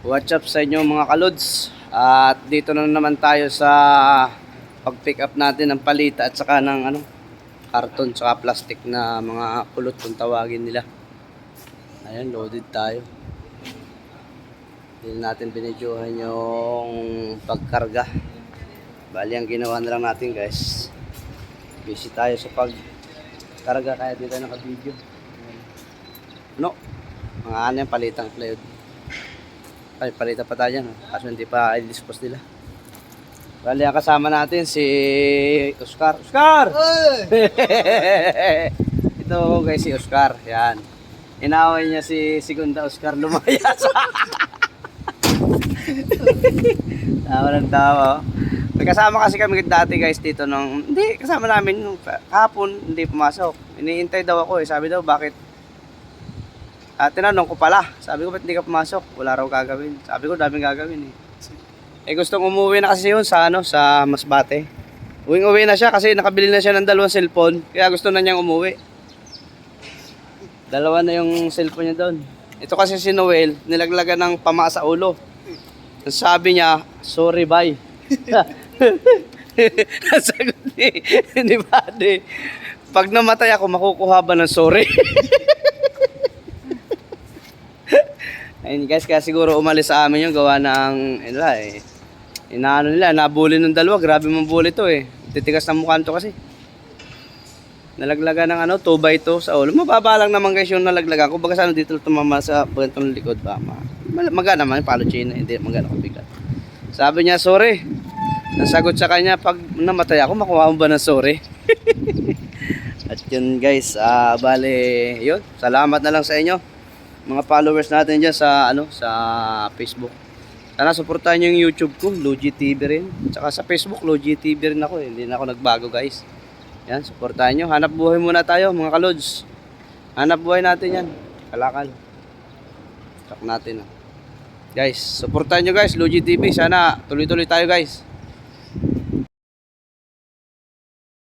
What's up sa inyo mga kalods? At dito na naman tayo sa pag-pick up natin ng palita at saka ng karton saka plastic na mga kulot kung tawagin nila. Ayan, loaded tayo. Hindi natin binidyohan yung pagkarga. Bali, ang ginawa na lang natin guys, busy tayo sa pagkarga kaya dito tayo naka-video. Mga yan, palitang plywood. Ay, palitan pa tayo dyan. Kaso hindi pa i-dispose nila. Bali, ang kasama natin si Oscar. Oscar! Ito guys, si Oscar. Yan. Inaway niya si Segunda Oscar lumayas. Tawa ng tawa. May kasama kasi kami dati guys dito nung... Hindi, kasama namin nung hapon. Hindi pumasok. Iniintay daw ako eh. Sabi daw, bakit? Tinanong ko pala, sabi ko ba't hindi ka pumasok? Wala raw gagawin. Sabi ko daming gagawin eh. Gustong umuwi na kasi yun sa sa Masbate. Uwing-uwi na siya kasi nakabili na siya ng 2 cellphone. Kaya gusto na niyang umuwi. 2 na yung cellphone niya doon. Ito kasi si Noel, nilaglagan ng pama sa ulo. Sabi niya, sorry bye. Sagot ni Buddy, pag namatay ako, makukuha ba ng sorry? Ayun guys, kaya siguro umalis sa amin yung gawa ng inaano nila, nabuli ng 2, grabe mong bully to eh. Titigas ng mukha to kasi. Nalaglagan ng 2x2 sa ulo. Mababa lang naman guys yung nalaglagan. Kung baga sana dito tumama sa bantong likod ba, magana naman, palo china, hindi magana kabigat. Sabi niya, sorry. Nasagot sa kanya, pag namatay ako, makuha mo ba ng sorry? At yun guys, bale, yun, salamat na lang sa inyo mga followers natin dyan sa sa Facebook. Sana suportahan nyo yung YouTube ko, Logi TV rin. Tsaka sa Facebook, Logi TV rin ako eh. Hindi na ako nagbago guys. Yan, suportahan nyo. Hanap buhay muna tayo mga kalods. Hanap buhay natin yan. Kalakal. Check natin. Guys, suportahan nyo guys, Logi TV. Sana tuloy-tuloy tayo guys.